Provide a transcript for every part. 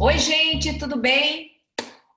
Oi, gente, tudo bem?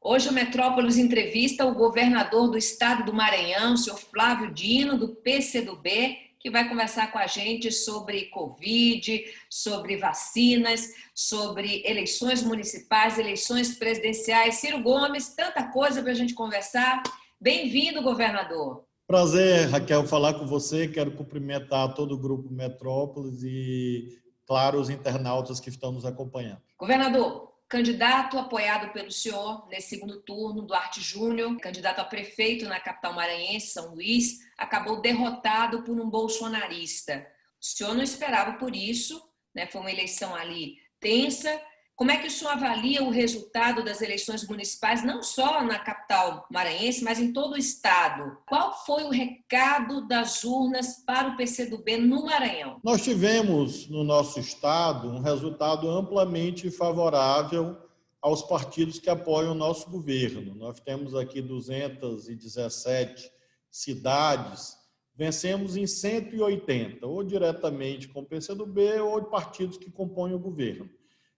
Hoje o Metrópolis entrevista o governador do estado do Maranhão, o senhor Flávio Dino, do PCdoB, que vai conversar com a gente sobre Covid, sobre vacinas, sobre eleições municipais, eleições presidenciais. Ciro Gomes, tanta coisa para a gente conversar. Bem-vindo, governador. Prazer, Raquel, falar com você. Quero cumprimentar todo o Grupo Metrópolis e, claro, os internautas que estão nos acompanhando. Governador, candidato apoiado pelo senhor nesse segundo turno, Duarte Júnior, candidato a prefeito na capital maranhense, São Luís, acabou derrotado por um bolsonarista. O senhor não esperava por isso, né? Foi uma eleição ali tensa. Como é que o senhor avalia o resultado das eleições municipais, não só na capital maranhense, mas em todo o estado? Qual foi o recado das urnas para o PCdoB no Maranhão? Nós tivemos no nosso estado um resultado amplamente favorável aos partidos que apoiam o nosso governo. Nós temos aqui 217 cidades, vencemos em 180, ou diretamente com o PCdoB ou partidos que compõem o governo.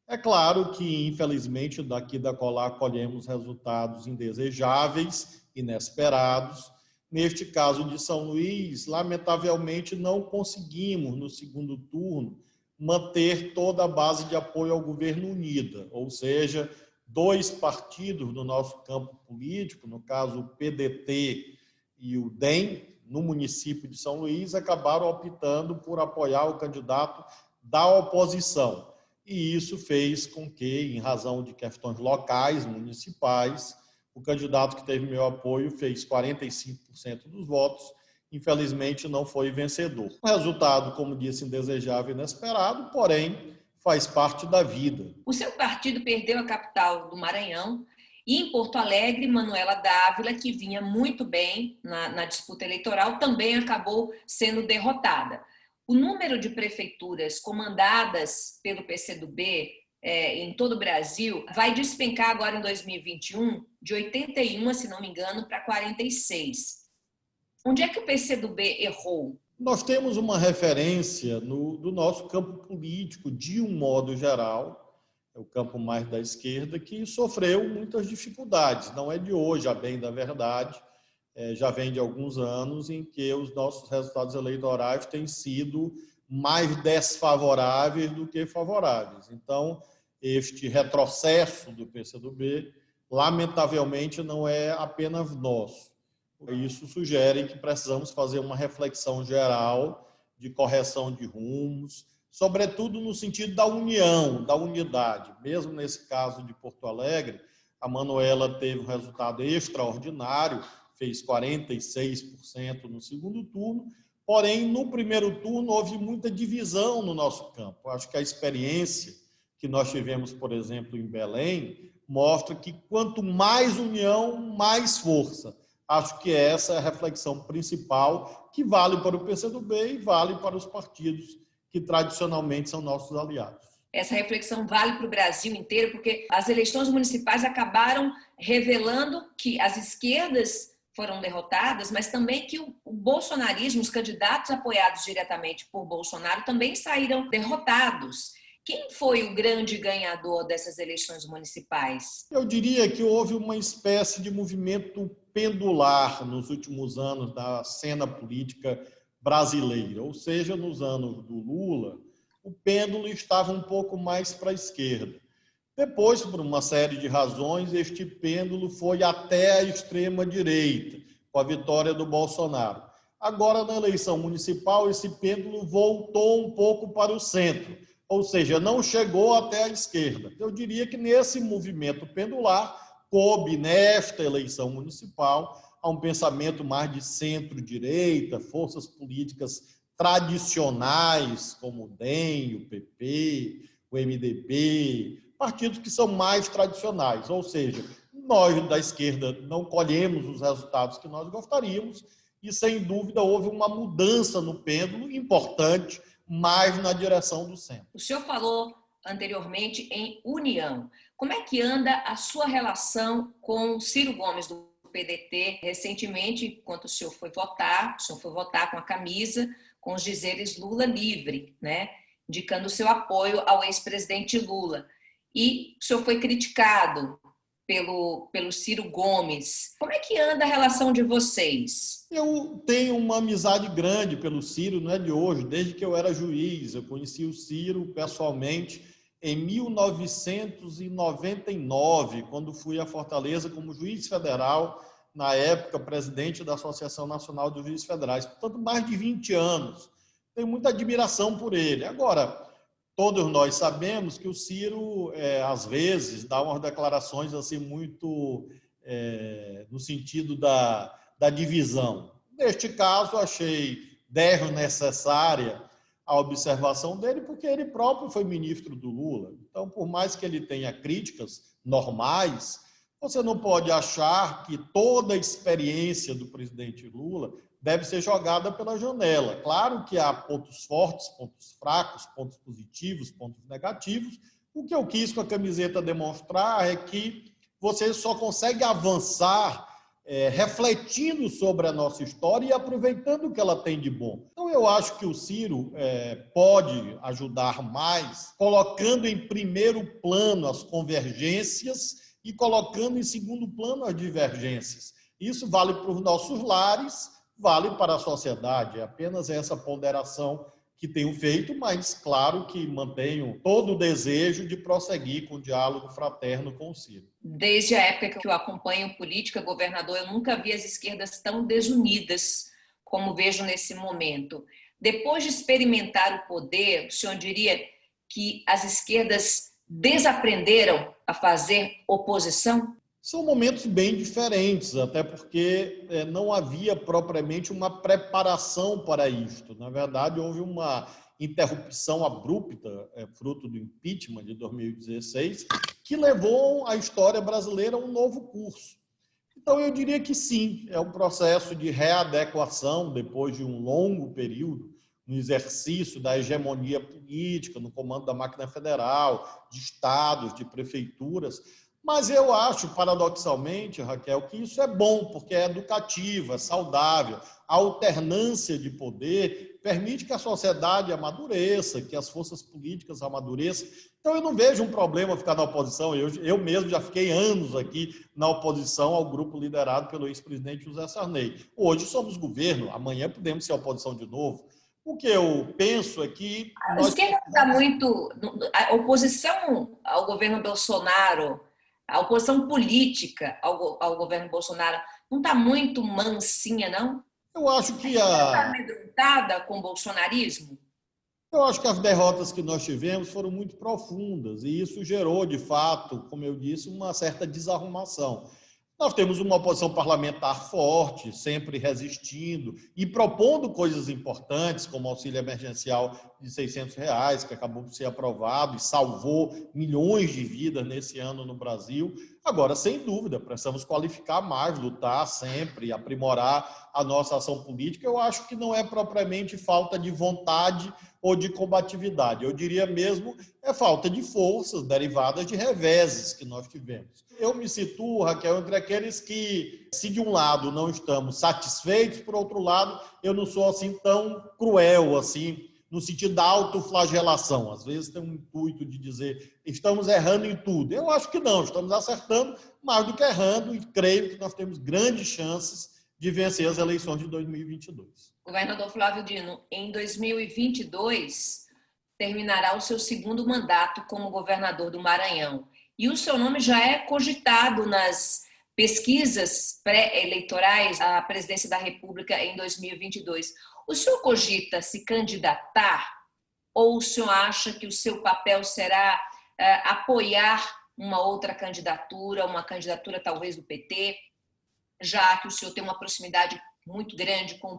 É claro que, infelizmente, daqui da colar colhemos resultados indesejáveis, inesperados. Neste caso de São Luís, lamentavelmente não conseguimos, no segundo turno, manter toda a base de apoio ao governo unida, ou seja, dois partidos do nosso campo político, no caso o PDT e o DEM, no município de São Luís, acabaram optando por apoiar o candidato da oposição. E isso fez com que, em razão de questões locais, municipais, o candidato que teve meu apoio fez 45% dos votos, infelizmente não foi vencedor. O resultado, como disse, indesejável e inesperado, porém, faz parte da vida. O seu partido perdeu a capital do Maranhão e em Porto Alegre, Manuela Dávila, que vinha muito bem na disputa eleitoral, também acabou sendo derrotada. O número de prefeituras comandadas pelo PCdoB em todo o Brasil vai despencar agora em 2021 de 81, se não me engano, para 46. Onde é que o PCdoB errou? Nós temos uma referência do nosso campo político, de um modo geral, é o campo mais da esquerda, que sofreu muitas dificuldades. Não é de hoje, a bem da verdade. Já vem de alguns anos em que os nossos resultados eleitorais têm sido mais desfavoráveis do que favoráveis. Então, este retrocesso do PCdoB, lamentavelmente, não é apenas nosso. Isso sugere que precisamos fazer uma reflexão geral de correção de rumos, sobretudo no sentido da união, da unidade. Mesmo nesse caso de Porto Alegre, a Manuela teve um resultado extraordinário, fez 46% no segundo turno, porém, no primeiro turno, houve muita divisão no nosso campo. Acho que a experiência que nós tivemos, por exemplo, em Belém, mostra que quanto mais união, mais força. Acho que essa é a reflexão principal que vale para o PCdoB e vale para os partidos que tradicionalmente são nossos aliados. Essa reflexão vale para o Brasil inteiro, porque as eleições municipais acabaram revelando que as esquerdas foram derrotadas, mas também que o bolsonarismo, os candidatos apoiados diretamente por Bolsonaro também saíram derrotados. Quem foi o grande ganhador dessas eleições municipais? Eu diria que houve uma espécie de movimento pendular nos últimos anos da cena política brasileira, ou seja, nos anos do Lula, o pêndulo estava um pouco mais para a esquerda. Depois, por uma série de razões, este pêndulo foi até a extrema-direita, com a vitória do Bolsonaro. Agora, na eleição municipal, esse pêndulo voltou um pouco para o centro, ou seja, não chegou até a esquerda. Eu diria que nesse movimento pendular, coube nesta eleição municipal a um pensamento mais de centro-direita, forças políticas tradicionais, como o DEM, o PP, o MDB, partidos que são mais tradicionais, ou seja, nós da esquerda não colhemos os resultados que nós gostaríamos e, sem dúvida, houve uma mudança no pêndulo importante, mais na direção do centro. O senhor falou anteriormente em união. Como é que anda a sua relação com Ciro Gomes, do PDT? Recentemente, enquanto o senhor foi votar com a camisa com os dizeres Lula livre, né? Indicando o seu apoio ao ex-presidente Lula. e o senhor foi criticado pelo Ciro Gomes. Como é que anda a relação de vocês? Eu tenho uma amizade grande pelo Ciro, não é de hoje, desde que eu era juiz. Eu conheci o Ciro pessoalmente em 1999, quando fui a Fortaleza como juiz federal, na época presidente da Associação Nacional dos Juízes Federais. Portanto, mais de 20 anos. Tenho muita admiração por ele. Agora, todos nós sabemos que o Ciro, às vezes, dá umas declarações assim muito no sentido da divisão. Neste caso, achei desnecessária a observação dele, porque ele próprio foi ministro do Lula. Então, por mais que ele tenha críticas normais, você não pode achar que toda a experiência do presidente Lula deve ser jogada pela janela. Claro que há pontos fortes, pontos fracos, pontos positivos, pontos negativos. O que eu quis com a camiseta demonstrar é que você só consegue avançar refletindo sobre a nossa história e aproveitando o que ela tem de bom. Então, eu acho que o Ciro pode ajudar mais, colocando em primeiro plano as convergências e colocando em segundo plano as divergências. Isso vale para os nossos lares, vale para a sociedade. É apenas essa ponderação que tenho feito, mas claro que mantenho todo o desejo de prosseguir com o diálogo fraterno com o Ciro. Desde a época que eu acompanho política, governador, eu nunca vi as esquerdas tão desunidas como vejo nesse momento. Depois de experimentar o poder, o senhor diria que as esquerdas desaprenderam a fazer oposição? São momentos bem diferentes, até porque não havia propriamente uma preparação para isto. Na verdade, houve uma interrupção abrupta, fruto do impeachment de 2016, que levou a história brasileira a um novo curso. Então, eu diria que sim, é um processo de readequação depois de um longo período no exercício da hegemonia política, no comando da máquina federal, de estados, de prefeituras. Mas eu acho, paradoxalmente, Raquel, que isso é bom, porque é educativo, é saudável. A alternância de poder permite que a sociedade amadureça, que as forças políticas amadureçam. Então, eu não vejo um problema ficar na oposição. Eu mesmo já fiquei anos aqui na oposição ao grupo liderado pelo ex-presidente José Sarney. Hoje somos governo, amanhã podemos ser oposição de novo. O que eu penso é que... A esquerda está muito... A oposição ao governo Bolsonaro, a oposição política ao governo Bolsonaro, não está muito mansinha, não? Eu acho que está amedrontada com o bolsonarismo? Eu acho que as derrotas que nós tivemos foram muito profundas e isso gerou, de fato, como eu disse, uma certa desarrumação. Nós temos uma oposição parlamentar forte, sempre resistindo e propondo coisas importantes, como o auxílio emergencial de R$600, que acabou de ser aprovado e salvou milhões de vidas nesse ano no Brasil. Agora, sem dúvida, precisamos qualificar mais, lutar sempre, aprimorar a nossa ação política. Eu acho que não é propriamente falta de vontade ou de combatividade. Eu diria mesmo falta de forças derivadas de reveses que nós tivemos. Eu me situo, Raquel, entre aqueles que, se de um lado não estamos satisfeitos, por outro lado, eu não sou assim tão cruel, assim, no sentido da autoflagelação. Às vezes tem um intuito de dizer, estamos errando em tudo. Eu acho que não, estamos acertando mais do que errando e creio que nós temos grandes chances de vencer as eleições de 2022. Governador Flávio Dino, em 2022 terminará o seu segundo mandato como governador do Maranhão. E o seu nome já é cogitado nas pesquisas pré-eleitorais à presidência da República em 2022. O senhor cogita se candidatar ou o senhor acha que o seu papel será apoiar uma outra candidatura, uma candidatura talvez do PT, já que o senhor tem uma proximidade muito grande com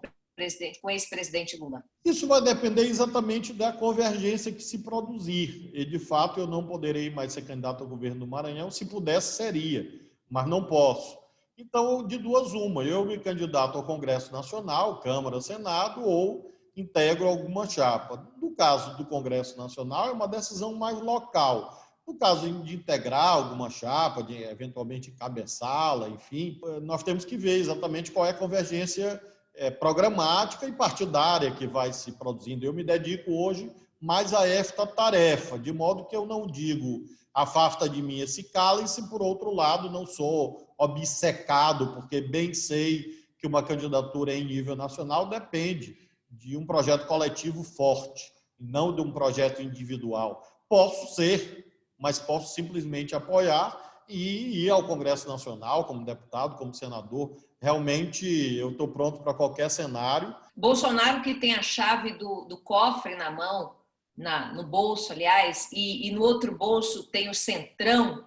o ex-presidente Lula? Isso vai depender exatamente da convergência que se produzir. E, de fato, eu não poderei mais ser candidato ao governo do Maranhão. Se pudesse, seria, mas não posso. Então, de duas uma, eu me candidato ao Congresso Nacional, Câmara, Senado, ou integro alguma chapa. No caso do Congresso Nacional, é uma decisão mais local. No caso de integrar alguma chapa, de eventualmente encabeçá-la, enfim, nós temos que ver exatamente qual é a convergência programática e partidária que vai se produzindo. Eu me dedico hoje mais a esta tarefa, de modo que eu não digo afasta de mim esse cálice, por outro lado, não sou obcecado, porque bem sei que uma candidatura em nível nacional depende de um projeto coletivo forte, não de um projeto individual. Posso ser, mas posso simplesmente apoiar e ir ao Congresso Nacional como deputado, como senador. Realmente, eu estou pronto para qualquer cenário. Bolsonaro, que tem a chave do cofre na mão, no bolso, aliás, e no outro bolso tem o Centrão,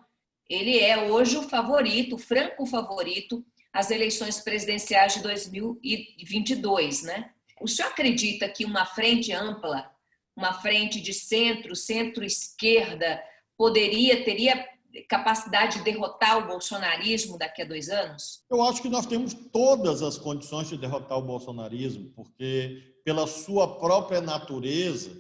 ele é hoje o favorito, o franco favorito às eleições presidenciais de 2022, né? O senhor acredita que uma frente ampla, uma frente de centro, centro-esquerda, teria capacidade de derrotar o bolsonarismo daqui a 2 anos? Eu acho que nós temos todas as condições de derrotar o bolsonarismo, porque pela sua própria natureza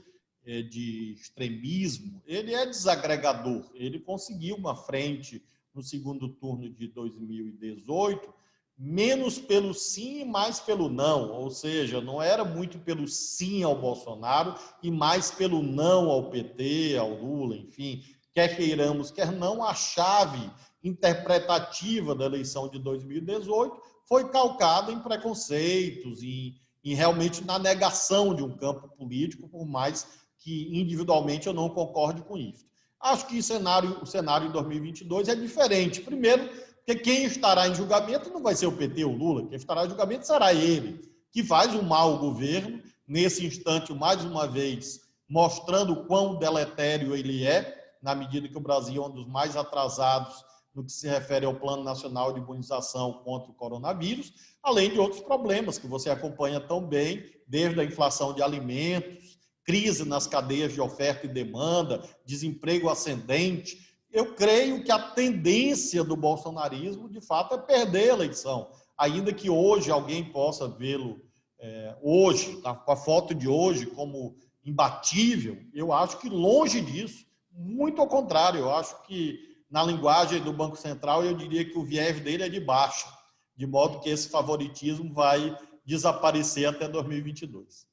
de extremismo, ele é desagregador. Ele conseguiu uma frente no segundo turno de 2018, menos pelo sim e mais pelo não, ou seja, não era muito pelo sim ao Bolsonaro e mais pelo não ao PT, ao Lula, enfim, quer queiramos, quer não, a chave interpretativa da eleição de 2018 foi calcada em preconceitos, em realmente na negação de um campo político, por mais que individualmente eu não concorde com isso. Acho que o cenário em 2022 é diferente. Primeiro, porque quem estará em julgamento não vai ser o PT ou o Lula, quem estará em julgamento será ele, que faz um mau governo, nesse instante, mais uma vez, mostrando o quão deletério ele é, na medida que o Brasil é um dos mais atrasados no que se refere ao Plano Nacional de Imunização contra o coronavírus, além de outros problemas que você acompanha tão bem, desde a inflação de alimentos, crise nas cadeias de oferta e demanda, desemprego ascendente. Eu creio que a tendência do bolsonarismo, de fato, é perder a eleição, ainda que hoje alguém possa vê-lo hoje, com a foto de hoje, como imbatível. Eu acho que longe disso, muito ao contrário, eu acho que na linguagem do Banco Central eu diria que o viés dele é de baixa, de modo que esse favoritismo vai desaparecer até 2022.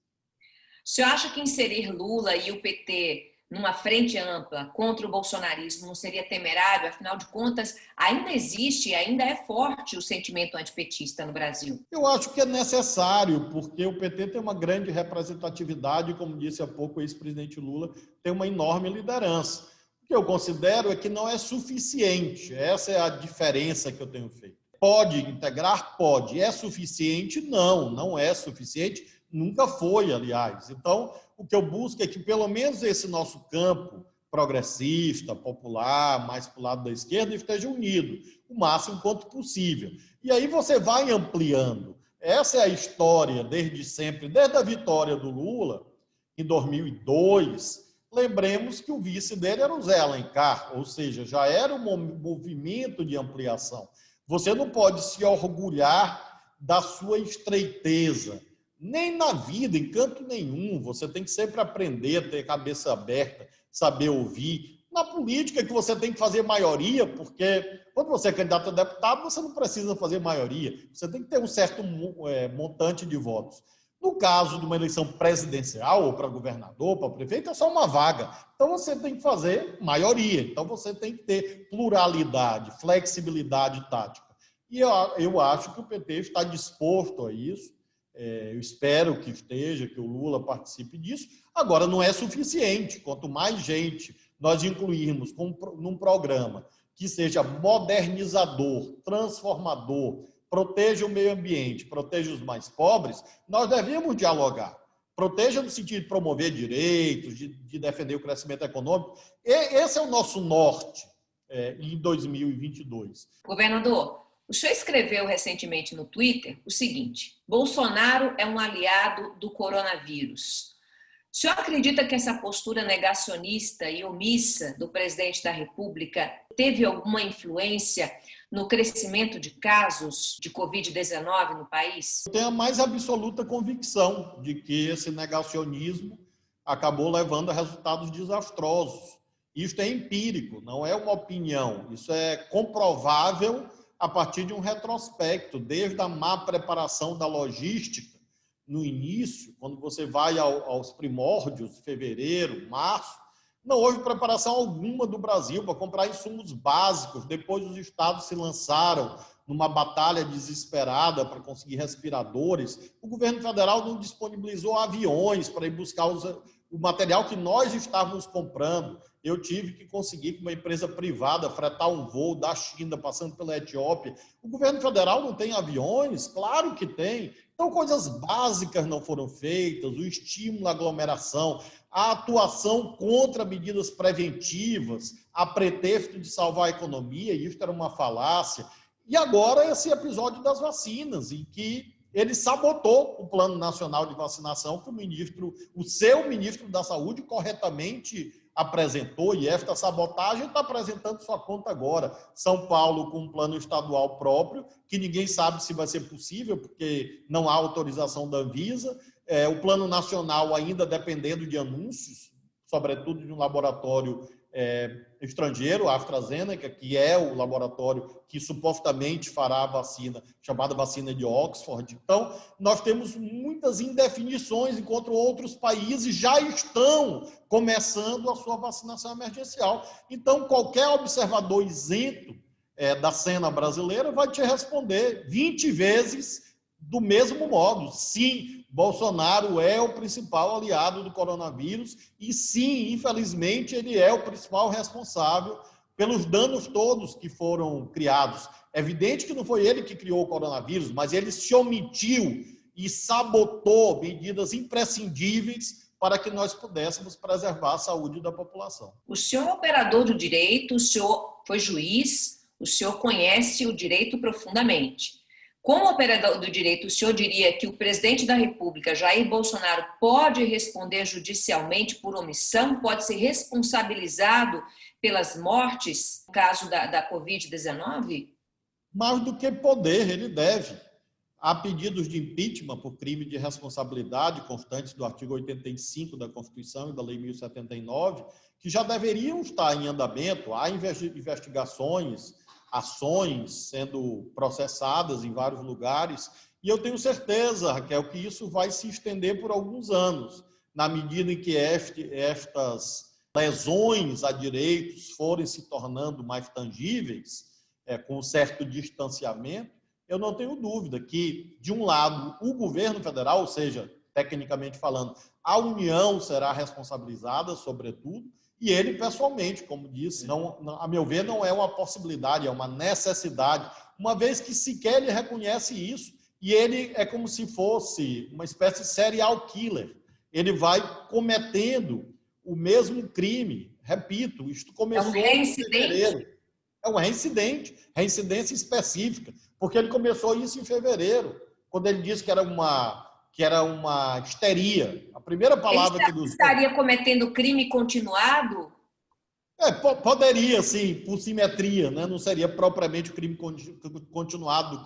O senhor acha que inserir Lula e o PT numa frente ampla contra o bolsonarismo não seria temerário? Afinal de contas, ainda existe, ainda é forte o sentimento antipetista no Brasil. Eu acho que é necessário, porque o PT tem uma grande representatividade, como disse há pouco o ex-presidente Lula, tem uma enorme liderança. O que eu considero é que não é suficiente, essa é a diferença que eu tenho feito. Pode integrar? Pode. É suficiente? Não, não é suficiente, nunca foi, aliás. Então, o que eu busco é que, pelo menos, esse nosso campo progressista, popular, mais para o lado da esquerda, esteja unido, o máximo quanto possível. E aí você vai ampliando. Essa é a história, desde sempre, desde a vitória do Lula, em 2002, lembremos que o vice dele era o Zé Alencar, ou seja, já era um movimento de ampliação. Você não pode se orgulhar da sua estreiteza, nem na vida, em canto nenhum. Você tem que sempre aprender, ter a cabeça aberta, saber ouvir. Na política que você tem que fazer maioria, porque quando você é candidato a deputado, você não precisa fazer maioria. Você tem que ter um certo montante de votos. No caso de uma eleição presidencial, ou para governador, para prefeito, é só uma vaga. Então, você tem que fazer maioria. Então, você tem que ter pluralidade, flexibilidade tática. E eu acho que o PT está disposto a isso. Eu espero que esteja, que o Lula participe disso. Agora, não é suficiente. Quanto mais gente nós incluirmos num programa que seja modernizador, transformador, proteja o meio ambiente, proteja os mais pobres, nós devemos dialogar. Proteja no sentido de promover direitos, de defender o crescimento econômico. Esse é o nosso norte em 2022. Governador, o senhor escreveu recentemente no Twitter o seguinte: Bolsonaro é um aliado do coronavírus. O senhor acredita que essa postura negacionista e omissa do presidente da República teve alguma influência no crescimento de casos de Covid-19 no país? Eu tenho a mais absoluta convicção de que esse negacionismo acabou levando a resultados desastrosos. Isto é empírico, não é uma opinião. Isso é comprovável a partir de um retrospecto, desde a má preparação da logística no início, quando você vai aos primórdios, fevereiro, março, não houve preparação alguma do Brasil para comprar insumos básicos. Depois os estados se lançaram numa batalha desesperada para conseguir respiradores. O governo federal não disponibilizou aviões para ir buscar o material que nós estávamos comprando. Eu tive que conseguir, com uma empresa privada, fretar um voo da China, passando pela Etiópia. O governo federal não tem aviões? Claro que tem. Então, coisas básicas não foram feitas, o estímulo à aglomeração, a atuação contra medidas preventivas, a pretexto de salvar a economia, e isso era uma falácia. E agora esse episódio das vacinas, em que ele sabotou o Plano Nacional de Vacinação, que o seu ministro da Saúde corretamente apresentou, e esta sabotagem está apresentando sua conta agora. São Paulo com um plano estadual próprio, que ninguém sabe se vai ser possível, porque não há autorização da Anvisa. O plano nacional ainda dependendo de anúncios, sobretudo de um laboratório estrangeiro, a AstraZeneca, que é o laboratório que supostamente fará a vacina, chamada vacina de Oxford. Então, nós temos muitas indefinições, enquanto outros países já estão começando a sua vacinação emergencial. Então, qualquer observador isento da cena brasileira vai te responder 20 vezes do mesmo modo. Sim, Bolsonaro é o principal aliado do coronavírus e, sim, infelizmente, ele é o principal responsável pelos danos todos que foram criados. É evidente que não foi ele que criou o coronavírus, mas ele se omitiu e sabotou medidas imprescindíveis para que nós pudéssemos preservar a saúde da população. O senhor é operador do direito, o senhor foi juiz, o senhor conhece o direito profundamente. Como operador do direito, o senhor diria que o presidente da República, Jair Bolsonaro, pode responder judicialmente por omissão, pode ser responsabilizado pelas mortes, no caso da Covid-19? Mais do que poder, ele deve. Há pedidos de impeachment por crime de responsabilidade constantes do artigo 85 da Constituição e da Lei 1079, que já deveriam estar em andamento. Há investigações, ações sendo processadas em vários lugares, e eu tenho certeza, Raquel, que isso vai se estender por alguns anos, na medida em que estas lesões a direitos forem se tornando mais tangíveis, com um certo distanciamento. Eu não tenho dúvida que, de um lado, o governo federal, ou seja, tecnicamente falando, a União será responsabilizada, sobretudo, e ele, pessoalmente, como disse, a meu ver, não é uma possibilidade, é uma necessidade, uma vez que sequer ele reconhece isso, e ele é como se fosse uma espécie de serial killer. Ele vai cometendo o mesmo crime. Repito, isto começou em fevereiro. É um reincidência específica, porque ele começou isso em fevereiro, quando ele disse que era uma histeria. A primeira palavra que ele usou. Estaria cometendo crime continuado? Poderia, sim, por simetria, né? Não seria propriamente o crime continuado do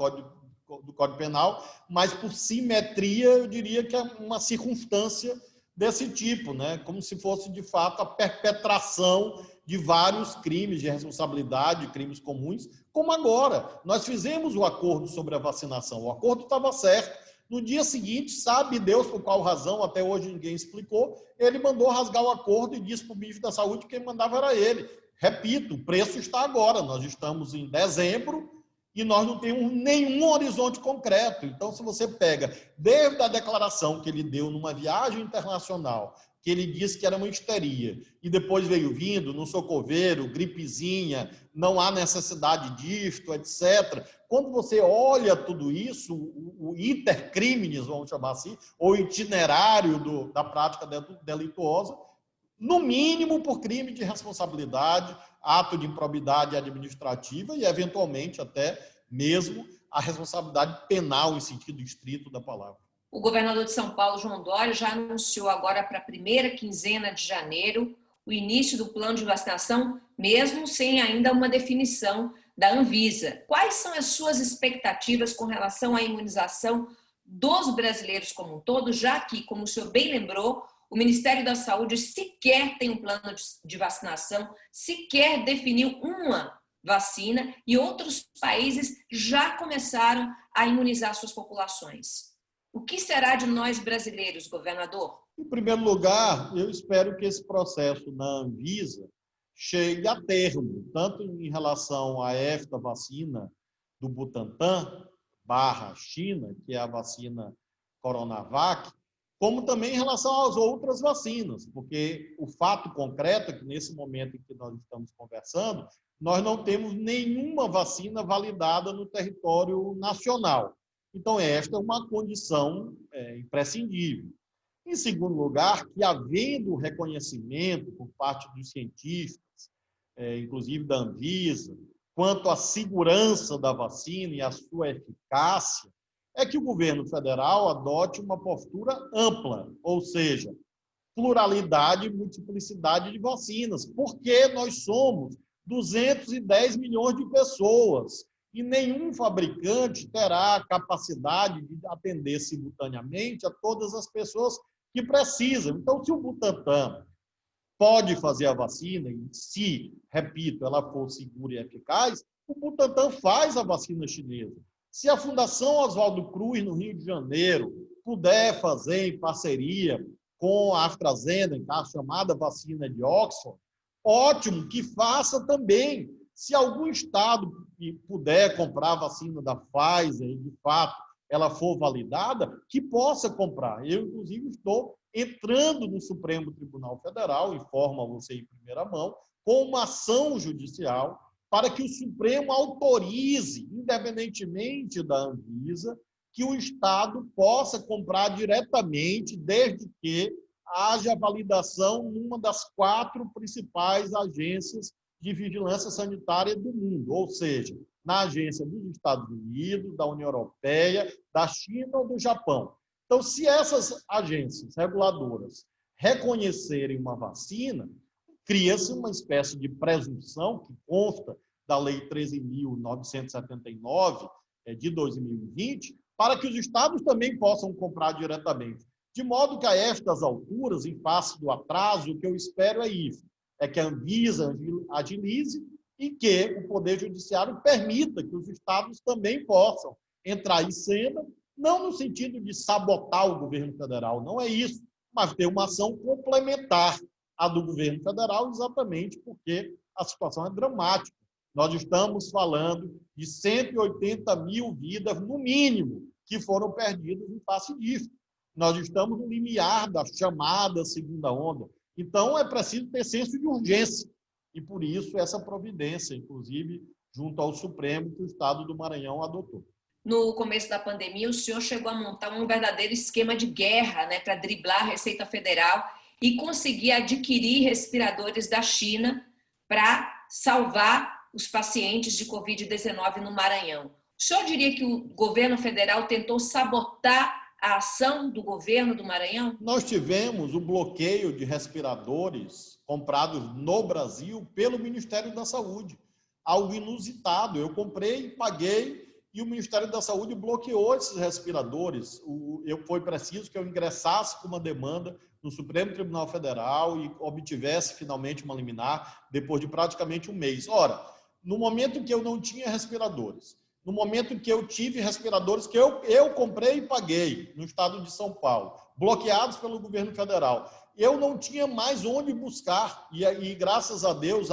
Código Penal, mas por simetria eu diria que é uma circunstância desse tipo, né? Como se fosse, de fato, a perpetração de vários crimes de responsabilidade, crimes comuns, como agora. Nós fizemos o acordo sobre a vacinação, o acordo estava certo. No dia seguinte, sabe Deus por qual razão, até hoje ninguém explicou, ele mandou rasgar o acordo e disse para o ministro da Saúde que quem mandava era ele. Repito, o preço está agora, nós estamos em dezembro e nós não temos nenhum horizonte concreto. Então, se você pega desde a declaração que ele deu numa viagem internacional, que ele disse que era uma histeria, e depois veio vindo, não sou coveiro, gripezinha, não há necessidade disto, etc. Quando você olha tudo isso, o intercrimes, vamos chamar assim, ou itinerário da prática delituosa, no mínimo por crime de responsabilidade, ato de improbidade administrativa e, eventualmente, até mesmo a responsabilidade penal em sentido estrito da palavra. O governador de São Paulo, João Dória, já anunciou agora para a primeira quinzena de janeiro o início do plano de vacinação, mesmo sem ainda uma definição da Anvisa. Quais são as suas expectativas com relação à imunização dos brasileiros como um todo, já que, como o senhor bem lembrou, o Ministério da Saúde sequer tem um plano de vacinação, sequer definiu uma vacina e outros países já começaram a imunizar suas populações? O que será de nós brasileiros, governador? Em primeiro lugar, eu espero que esse processo na Anvisa chegue a termo, tanto em relação a esta vacina do Butantan / China, que é a vacina Coronavac, como também em relação às outras vacinas, porque o fato concreto é que nesse momento em que nós estamos conversando, nós não temos nenhuma vacina validada no território nacional. Então, esta é uma condição imprescindível. Em segundo lugar, que havendo reconhecimento por parte dos cientistas, inclusive da Anvisa, quanto à segurança da vacina e à sua eficácia, é que o governo federal adote uma postura ampla, ou seja, pluralidade e multiplicidade de vacinas, porque nós somos 210 milhões de pessoas e nenhum fabricante terá a capacidade de atender simultaneamente a todas as pessoas que precisam. Então, se o Butantan pode fazer a vacina, e se, repito, ela for segura e eficaz, o Butantan faz a vacina chinesa. Se a Fundação Oswaldo Cruz, no Rio de Janeiro, puder fazer em parceria com a AstraZeneca, a chamada vacina de Oxford, ótimo, que faça também. Se algum estado puder comprar a vacina da Pfizer e, de fato, ela for validada, que possa comprar. Eu, inclusive, estou entrando no Supremo Tribunal Federal, informo a você em primeira mão, com uma ação judicial para que o Supremo autorize, independentemente da Anvisa, que o Estado possa comprar diretamente, desde que haja validação numa das 4 principais agências de vigilância sanitária do mundo, ou seja, na agência dos Estados Unidos, da União Europeia, da China ou do Japão. Então, se essas agências reguladoras reconhecerem uma vacina, cria-se uma espécie de presunção que consta da Lei 13.979 de 2020, para que os estados também possam comprar diretamente. De modo que, a estas alturas, em face do atraso, o que eu espero é isso, é que a Anvisa agilize e que o Poder Judiciário permita que os estados também possam entrar em cena, não no sentido de sabotar o governo federal, não é isso, mas ter uma ação complementar à do governo federal, exatamente porque a situação é dramática. Nós estamos falando de 180 mil vidas, no mínimo, que foram perdidas em face disso. Nós estamos no limiar da chamada segunda onda. Então, é preciso ter senso de urgência. E, por isso, essa providência, inclusive, junto ao Supremo, que o Estado do Maranhão adotou. No começo da pandemia, o senhor chegou a montar um verdadeiro esquema de guerra, né, para driblar a Receita Federal e conseguir adquirir respiradores da China para salvar os pacientes de Covid-19 no Maranhão. O senhor diria que o governo federal tentou sabotar a ação do governo do Maranhão? Nós tivemos o bloqueio de respiradores comprados no Brasil pelo Ministério da Saúde. Algo inusitado. Eu comprei, paguei e o Ministério da Saúde bloqueou esses respiradores. Foi preciso que eu ingressasse com uma demanda no Supremo Tribunal Federal e obtivesse finalmente uma liminar depois de praticamente um mês. Ora, no momento em que eu não tinha respiradores, no momento em que eu tive respiradores que eu comprei e paguei no estado de São Paulo, bloqueados pelo governo federal, eu não tinha mais onde buscar. E graças a Deus,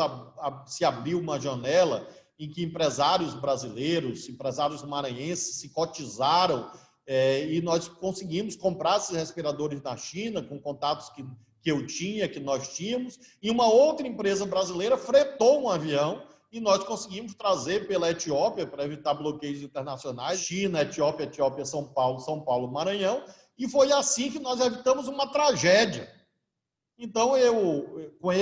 se abriu uma janela em que empresários brasileiros, empresários maranhenses se cotizaram e nós conseguimos comprar esses respiradores na China, com contatos que eu tinha, que nós tínhamos, e uma outra empresa brasileira fretou um avião e nós conseguimos trazer pela Etiópia, para evitar bloqueios internacionais, China, Etiópia, São Paulo, Maranhão, e foi assim que nós evitamos uma tragédia. Então, com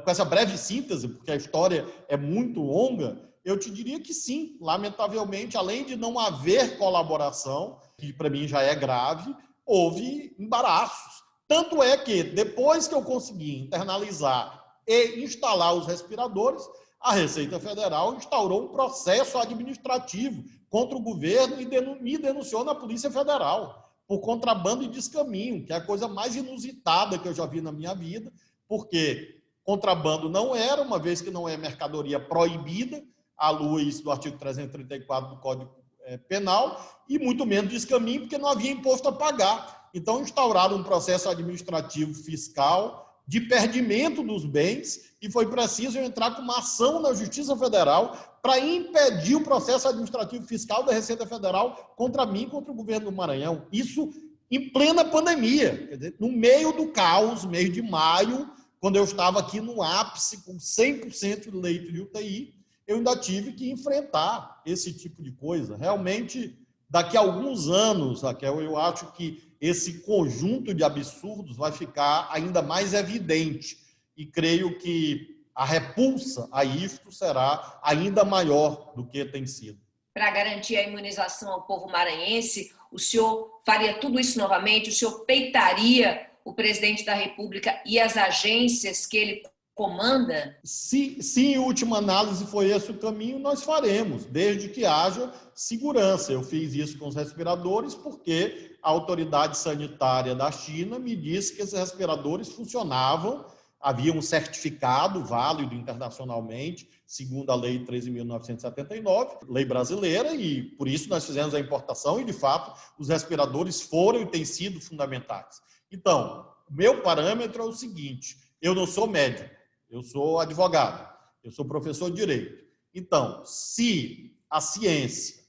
essa breve síntese, porque a história é muito longa, eu te diria que sim, lamentavelmente, além de não haver colaboração, que para mim já é grave, houve embaraços. Tanto é que, depois que eu consegui internalizar e instalar os respiradores, a Receita Federal instaurou um processo administrativo contra o governo e me denunciou na Polícia Federal por contrabando e descaminho, que é a coisa mais inusitada que eu já vi na minha vida, porque contrabando não era, uma vez que não é mercadoria proibida, à luz do artigo 334 do Código penal e muito menos descaminho, porque não havia imposto a pagar. Então, instauraram um processo administrativo fiscal de perdimento dos bens e foi preciso eu entrar com uma ação na Justiça Federal para impedir o processo administrativo fiscal da Receita Federal contra mim e contra o governo do Maranhão. Isso em plena pandemia, quer dizer, no meio do caos, mês de maio, quando eu estava aqui no ápice, com 100% de leito de UTI, eu ainda tive que enfrentar esse tipo de coisa. Realmente, daqui a alguns anos, Raquel, eu acho que esse conjunto de absurdos vai ficar ainda mais evidente e creio que a repulsa a isto será ainda maior do que tem sido. Para garantir a imunização ao povo maranhense, o senhor faria tudo isso novamente? O senhor peitaria o presidente da República e as agências que ele comanda? Se em última análise foi esse o caminho, nós faremos, desde que haja segurança. Eu fiz isso com os respiradores porque a autoridade sanitária da China me disse que esses respiradores funcionavam, havia um certificado válido internacionalmente, segundo a Lei 13.979, lei brasileira, e por isso nós fizemos a importação e, de fato, os respiradores foram e têm sido fundamentais. Então, o meu parâmetro é o seguinte: eu não sou médico, eu sou advogado, eu sou professor de direito. Então, se a ciência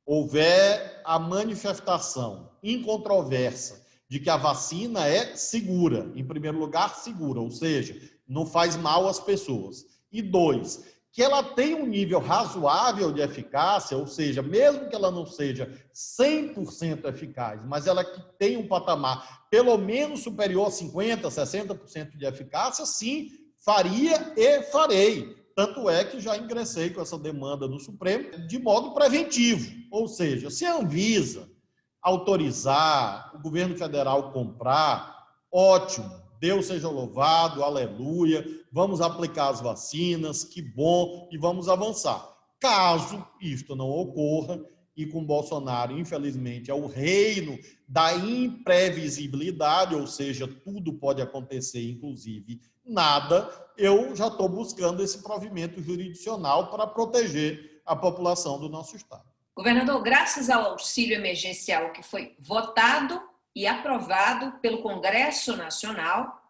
houver a manifestação incontroversa de que a vacina é segura, em primeiro lugar, segura, ou seja, não faz mal às pessoas. E 2, que ela tem um nível razoável de eficácia, ou seja, mesmo que ela não seja 100% eficaz, mas ela que tem um patamar pelo menos superior a 50%, 60% de eficácia, sim, faria e farei. Tanto é que já ingressei com essa demanda no Supremo de modo preventivo. Ou seja, se a Anvisa autorizar o governo federal comprar, ótimo, Deus seja louvado, aleluia, vamos aplicar as vacinas, que bom, e vamos avançar. Caso isto não ocorra, e com Bolsonaro, infelizmente, é o reino da imprevisibilidade, ou seja, tudo pode acontecer, inclusive nada, eu já estou buscando esse provimento jurisdicional para proteger a população do nosso estado. Governador, graças ao auxílio emergencial que foi votado e aprovado pelo Congresso Nacional,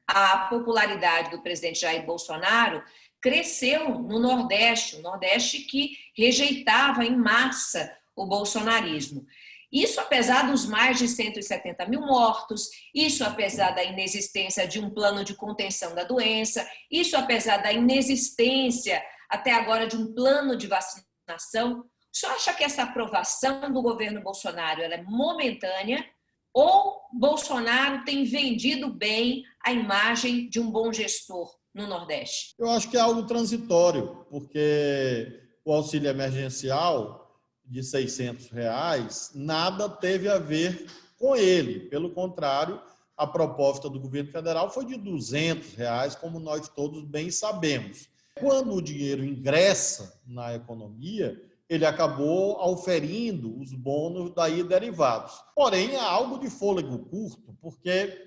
a popularidade do presidente Jair Bolsonaro cresceu no Nordeste, o Nordeste que rejeitava em massa o bolsonarismo. Isso apesar dos mais de 170 mil mortos, isso apesar da inexistência de um plano de contenção da doença, isso apesar da inexistência até agora de um plano de vacinação. O senhor acha que essa aprovação do governo Bolsonaro ela é momentânea ou Bolsonaro tem vendido bem a imagem de um bom gestor no Nordeste? Eu acho que é algo transitório, porque o auxílio emergencial de R$600 nada teve a ver com ele. Pelo contrário, a proposta do governo federal foi de R$200, como nós todos bem sabemos. Quando o dinheiro ingressa na economia, ele acabou auferindo os bônus daí derivados. Porém, é algo de fôlego curto, porque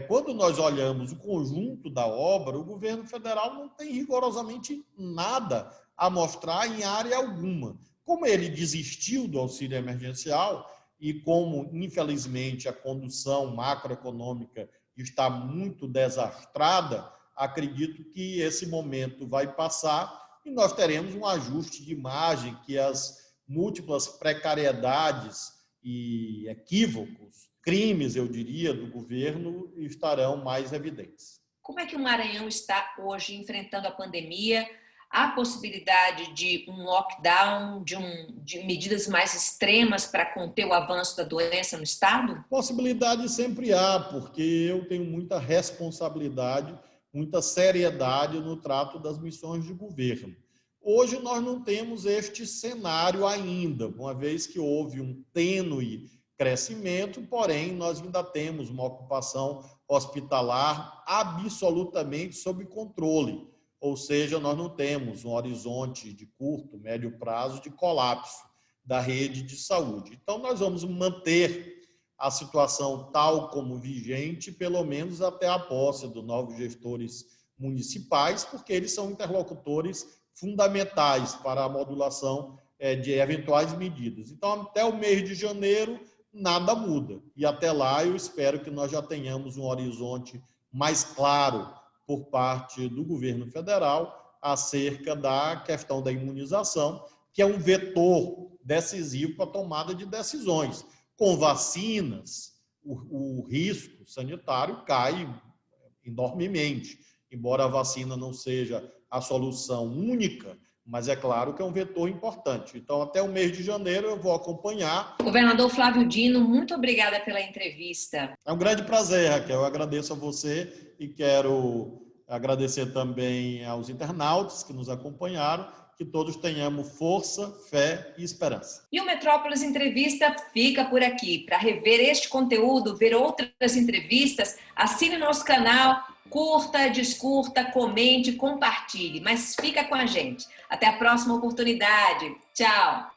quando nós olhamos o conjunto da obra, o governo federal não tem rigorosamente nada a mostrar em área alguma. Como ele desistiu do auxílio emergencial e como, infelizmente, a condução macroeconômica está muito desastrada, acredito que esse momento vai passar e nós teremos um ajuste de imagem que as múltiplas precariedades e equívocos, crimes, eu diria, do governo estarão mais evidentes. Como é que o Maranhão está hoje enfrentando a pandemia? Há possibilidade de um lockdown, de medidas mais extremas para conter o avanço da doença no estado? Possibilidade sempre há, porque eu tenho muita responsabilidade, muita seriedade no trato das missões de governo. Hoje nós não temos este cenário ainda, uma vez que houve um tênue crescimento, porém nós ainda temos uma ocupação hospitalar absolutamente sob controle, ou seja, nós não temos um horizonte de curto, médio prazo de colapso da rede de saúde. Então nós vamos manter a situação tal como vigente, pelo menos até a posse dos novos gestores municipais, porque eles são interlocutores fundamentais para a modulação de eventuais medidas. Então, até o mês de janeiro, nada muda. E até lá, eu espero que nós já tenhamos um horizonte mais claro por parte do governo federal acerca da questão da imunização, que é um vetor decisivo para a tomada de decisões. Com vacinas, o risco sanitário cai enormemente, embora a vacina não seja a solução única, mas é claro que é um vetor importante. Então, até o mês de janeiro eu vou acompanhar. Governador Flávio Dino, muito obrigada pela entrevista. É um grande prazer, Raquel. Eu agradeço a você e quero agradecer também aos internautas que nos acompanharam. Que todos tenhamos força, fé e esperança. E o Metrópolis Entrevista fica por aqui. Para rever este conteúdo, ver outras entrevistas, assine nosso canal, curta, descurta, comente, compartilhe. Mas fica com a gente. Até a próxima oportunidade. Tchau!